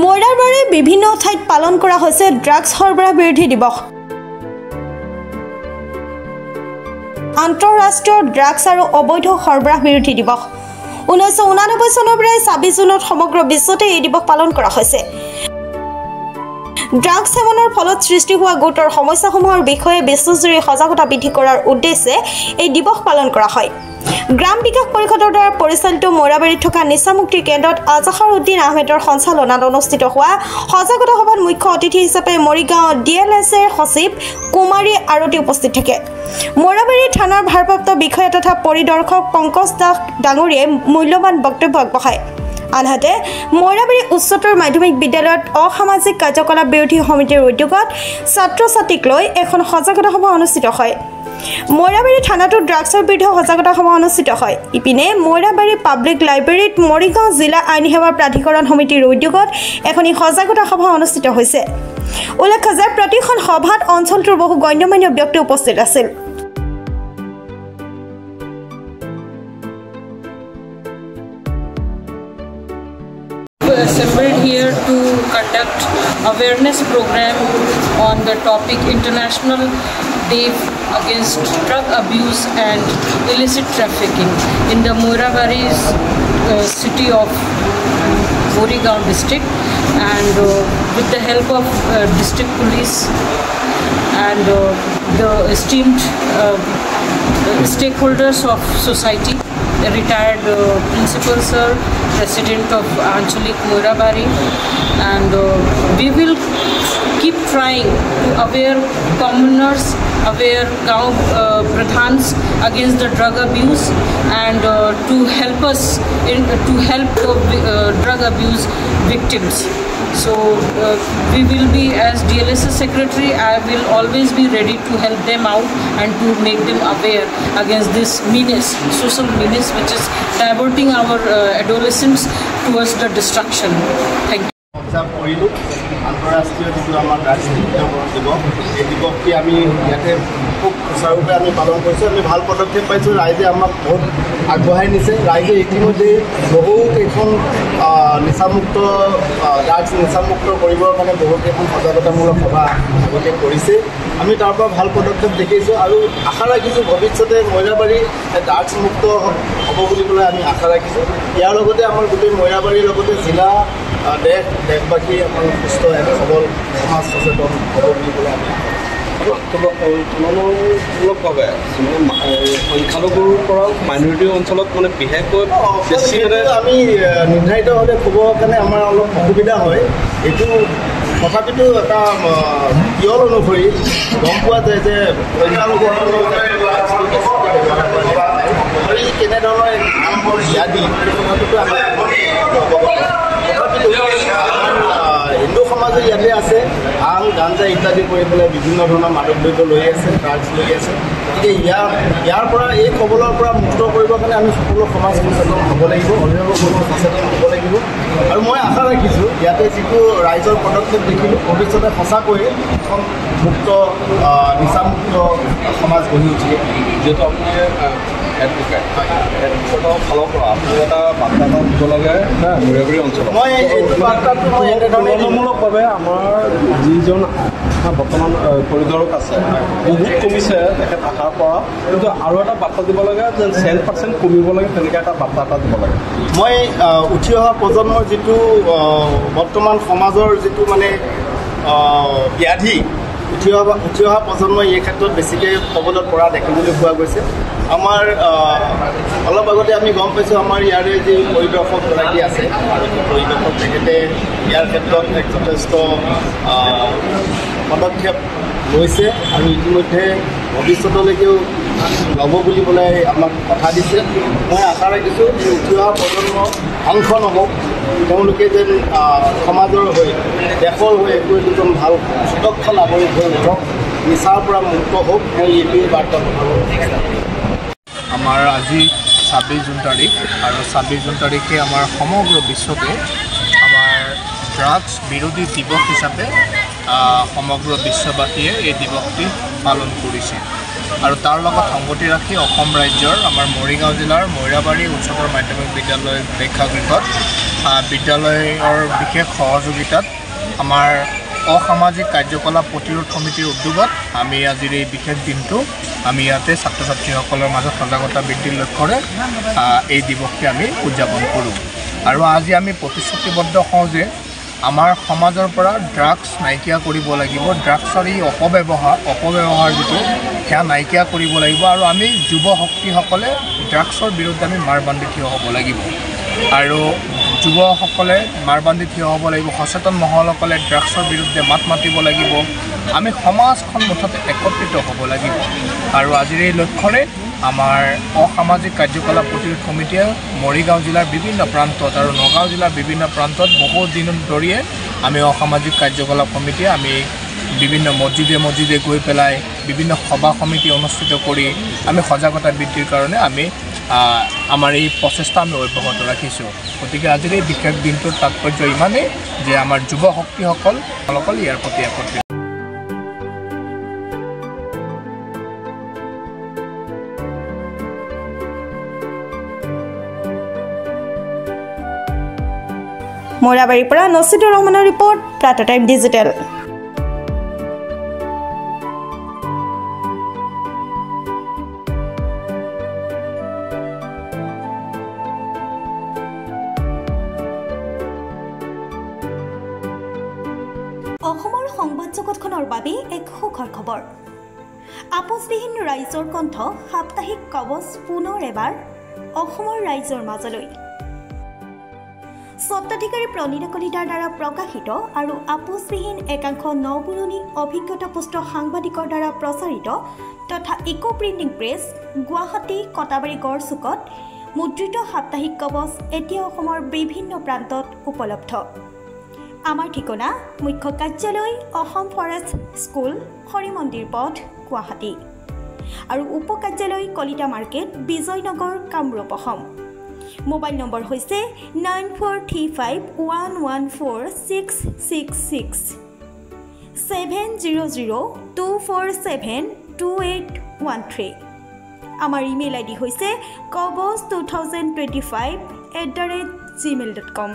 মইৰাবাৰী বিভিন্ন ঠাইত পালন কৰা হৈছে ড্ৰাগছ সৰবৰাহ বিৰোধী দিৱস। আন্তঃৰাষ্ট্ৰীয় ড্ৰাগছ আৰু অবৈধ সৰবৰাহ বিৰোধী দিৱস 1989 চনৰ পৰা 26 জুনত সমগ্ৰ বিশ্বতে এই দিৱস পালন কৰা হৈছে। ড্ৰাগছ সেৱনৰ ফলত সৃষ্টি হোৱা গুৰুতৰ সমস্যাসমূহৰ বিষয়ে বিশ্বজুৰি সজাগতা বৃদ্ধি কৰাৰ উদ্দেশ্যে এই দিৱস পালন কৰা হয়। গ্ৰাম বিকাশ পৰিষদৰ দ্বাৰা পৰিচালিত মইৰাবাৰীত থকা নিচামুক্তি কেন্দ্ৰত আজহাৰ উদ্দিন আহমেদৰ সঞ্চালনাত অনুষ্ঠিত হোৱা সজাগতা সভাত মুখ্য অতিথি হিচাপে মৰিগাঁও ডিএলএছৰ সচিব কুমাৰী আৰতি উপস্থিত থাকে। মইৰাবাৰী থানাৰ ভাৰপ্ৰাপ্ত বিষয়া তথা পৰিদৰ্শক পংকজ দাস ডাঙৰীয়াই মূল্যৱান বক্তব্য আগবঢ়ায়। আনহাতে মইৰাবাৰী উচ্চতৰ মাধ্যমিক বিদ্যালয়ত অসামাজিক কাৰ্যকলাপ বিৰোধী সমিতিৰ উদ্যোগত ছাত্ৰ ছাত্ৰীক লৈ এখন সজাগতা সভা অনুষ্ঠিত হয়। মইৰাবাৰী থানাটো ড্ৰাগছৰ বিৰুদ্ধে সজাগতা সভা অনুষ্ঠিত হয়। ইপিনে মইৰাবাৰী পাব্লিক লাইব্ৰেৰীত মৰিগাঁও জিলা আইন সেৱা প্ৰাধিকৰণ সমিতিৰ উদ্যোগত এখন সজাগতা সভা অনুষ্ঠিত হৈছে। উল্লেখ্য যে প্ৰতিখন সভাত অঞ্চলটোৰ বহু গণ্যমান্য ব্যক্তি উপস্থিত আছিল। Assembled here to conduct awareness program on the topic International Day Against Drug Abuse and Illicit Trafficking in the Moirabari's city of Morigaon district, and with the help of district police and the esteemed stakeholders of society, the retired principal sir, president of Anchalik Moirabari, and we will keep trying to aware commoners, aware Gaon Pradhans against the drug abuse, and to help us to help the drug abuse victims. So we will be, as DLSS secretary, I will always be ready to help them out and to make them aware against this menace, social menace, which is diverting our adolescents towards the destruction. Thank you. আন্তঃৰাষ্ট্ৰীয় যিটো আমাৰ drugs দিৱস, এই দিৱসটি আমি ইয়াতে খুব সুচাৰুৰূপে আমি পালন কৰিছোঁ। আমি ভাল পদক্ষেপ পাইছোঁ, ৰাইজে আমাক বহুত আগবঢ়াই নিছে। ৰাইজে ইতিমধ্যে বহুকেইখন নিচামুক্ত ড্ৰাগছ নিচামুক্ত কৰিবৰ কাৰণে বহুকেইখন সজাগতামূলক সভা আগতে কৰিছে। আমি তাৰ পৰা ভাল পদক্ষেপ দেখিছোঁ আৰু আশা ৰাখিছোঁ ভৱিষ্যতে মইৰাবাৰী ড্ৰাগছমুক্ত হ'ব বুলি পেলাই আমি আশা ৰাখিছোঁ। ইয়াৰ লগতে আমাৰ গোটেই মইৰাবাৰীৰ লগতে জিলা দেশবাসী আমাৰ সুস্থ সবল সমাজ সচেতন হ'ব বুলি পেলাই আমি তুলনামূলকভাৱে সংখ্যালঘুৰ পৰা মাইনৰিটি অঞ্চলত মানে বিশেষকৈ বেছি আমি নিৰ্ধাৰিতভাৱে ক'বৰ কাৰণে আমাৰ অলপ অসুবিধা হয়। এইটো তথাপিতো এটা কিয়ৰ অনুসৰি গম পোৱা যায় যে সংখ্যালঘুসকলৰ কেনেধৰণৰ ব্যাধি কথাটোতো আমি হিন্দু সমাজে ইয়াতে আছে, আন গাঞ্জা ইত্যাদি কৰি পেলাই বিভিন্ন ধৰণৰ মাদক দ্ৰব্য লৈ আছে, ড্ৰাগছ লৈ আছে। গতিকে ইয়াৰ পৰা এই খবৰৰ পৰা মুক্ত কৰিবৰ কাৰণে আমি সকলো সমাজ সচেতন হ'ব লাগিব, অভিভাৱকসকল সচেতন হ'ব লাগিব। আৰু মই আশা ৰাখিছোঁ ইয়াতে যিটো ৰাইজৰ পদক্ষেপ দেখিলোঁ, ভৱিষ্যতে সঁচাকৈয়ে এখন মুক্ত নিচামুক্ত সমাজ গঢ়ি উঠিব। যিহেতু আপুনি এডভোকেট ফালৰ পৰা আপুনি এটা বাৰ্তা দিব লাগে মইৰাবাৰী অঞ্চলত। মই এইটো বাৰ্তাটো মই তুলনামূলকভাৱে আমাৰ যিজন বৰ্তমান পৰিদৰ্শক আছে বহুত কমিছে তেখেত আশাৰ পৰা, কিন্তু আৰু এটা বাৰ্তা দিব লাগে যে 10% কমিব লাগে, তেনেকৈ এটা বাৰ্তা এটা দিব লাগে। মই উঠি অহা প্ৰজন্মৰ যিটো বৰ্তমান সমাজৰ যিটো মানে ব্যাধি, উঠি অহা প্ৰজন্মই এই ক্ষেত্ৰত বেছিকৈ কবলত পৰা দেখিবলৈ পোৱা গৈছে। আমাৰ অলপ আগতে আমি গম পাইছোঁ আমাৰ ইয়াৰে যি পৰিদৰ্শকগৰাকী আছে, পৰিদৰ্শক তেখেতে ইয়াৰ ক্ষেত্ৰত এক যথেষ্ট পদক্ষেপ লৈছে আৰু ইতিমধ্যে ভৱিষ্যতলৈকেও ল'ব বুলি পেলাই আমাক কথা দিছে। মই আশা ৰাখিছোঁ যে উঠি অহা প্ৰজন্ম অংশ নহওক, তেওঁলোকে যেন সমাজৰ হৈ দেশৰ হৈ একো দুজন ভাল সুদক্ষ নাগৰিক হৈ উঠক, নিচাৰ পৰা মুক্ত হওক, মই এইটোৱেই বাৰ্তা পঠাব বিচাৰিছোঁ। আমাৰ আজি 26 জুন তাৰিখ আৰু 26 জুন তাৰিখে আমাৰ সমগ্ৰ বিশ্বতে আমাৰ ড্ৰাগছ বিৰোধী দিৱস হিচাপে সমগ্ৰ বিশ্ববাসীয়ে এই দিৱসটি পালন কৰিছে। আৰু তাৰ লগত সংগতি ৰাখি অসম ৰাজ্যৰ আমাৰ মৰিগাঁও জিলাৰ মইৰাবাৰী উচ্চতৰ মাধ্যমিক বিদ্যালয় প্ৰেক্ষাগৃহত বিদ্যালয়ৰ বিশেষ সহযোগিতাত আমাৰ অসামাজিক কাৰ্যকলাপ প্ৰতিৰোধ সমিতিৰ উদ্যোগত আমি আজিৰ এই বিশেষ দিনটো আমি ইয়াতে ছাত্ৰ ছাত্ৰীসকলৰ মাজত সজাগতা বৃদ্ধিৰ লক্ষ্যৰে এই দিৱসটি আমি উদযাপন কৰোঁ আৰু আজি আমি প্ৰতিশ্ৰুতিবদ্ধ হওঁ যে আমাৰ সমাজৰ পৰা ড্ৰাগছ নাইকিয়া কৰিব লাগিব ড্ৰাগছৰ এই অপব্যৱহাৰ যিটো সেয়া নাইকিয়া কৰিব লাগিব আৰু আমি যুৱ শক্তিসকলে ড্ৰাগছৰ বিৰুদ্ধে আমি মাৰবান্ধি থিয় হ'ব লাগিব আৰু যুৱসকলে মাৰবান্ধি থিয় হ'ব লাগিব সচেতন মহলসকলে ড্ৰাগছৰ বিৰুদ্ধে মাত মাতিব লাগিব আমি সমাজখন মুঠতে একত্ৰিত হ'ব লাগিব আৰু আজিৰ এই লক্ষ্যৰে আমাৰ অসামাজিক কাৰ্যকলাপ প্ৰতিৰোধ সমিতিয়ে মৰিগাঁও জিলাৰ বিভিন্ন প্ৰান্তত আৰু নগাঁও জিলাৰ বিভিন্ন প্ৰান্তত বহু দিন ধৰিয়ে আমি অসামাজিক কাৰ্যকলাপ সমিতিয়ে আমি বিভিন্ন মছজিদে গৈ পেলাই বিভিন্ন সভা সমিতি অনুষ্ঠিত কৰি আমি সজাগতা বৃদ্ধিৰ কাৰণে আমি আমাৰ এই প্ৰচেষ্টা আমি অব্যাহত ৰাখিছোঁ গতিকে আজিৰ এই বিশেষ দিনটোৰ তাৎপৰ্য ইমানেই যে আমাৰ যুৱ শক্তিসকল ইয়াৰ প্ৰতি একত্ৰিত মোৰাবাৰীৰ পৰা নচিদুৰ ৰহমানৰ ৰিপৰ্ট প্ৰাতঃ টাইম ডিজিটেল অসমৰ সংবাদ জগতখনৰ বাবে এক সুখৰ খবৰ আপোচবিহীন ৰাইজৰ কণ্ঠ সাপ্তাহিক কবচ পুনৰ এবাৰ অসমৰ ৰাইজৰ মাজলৈ স্বত্বাধিকাৰী প্ৰণীতা কলিতাৰ দ্বাৰা প্ৰকাশিত আৰু আপোচবিহীন একাংশ নপুৰণি অভিজ্ঞতাপুষ্ট সাংবাদিকৰ দ্বাৰা প্ৰচাৰিত তথা eco printing press Guwahati Katabari গড়চুকত মুদ্ৰিত সাপ্তাহিক কবচ এতিয়া অসমৰ বিভিন্ন প্ৰান্তত উপলব্ধ আমাৰ ঠিকনা মুখ্য কাৰ্যালয় অসম ফৰেষ্ট স্কুল হৰি মন্দিৰ পথ গুৱাহাটী আৰু উপ কাৰ্যালয় Kalita market Bijoynagar Kamrup Assam mobile number হৈছে 9435114666 70024728813 আমাৰ ইমেইল আইডি হৈছে kobos2025@gmail.com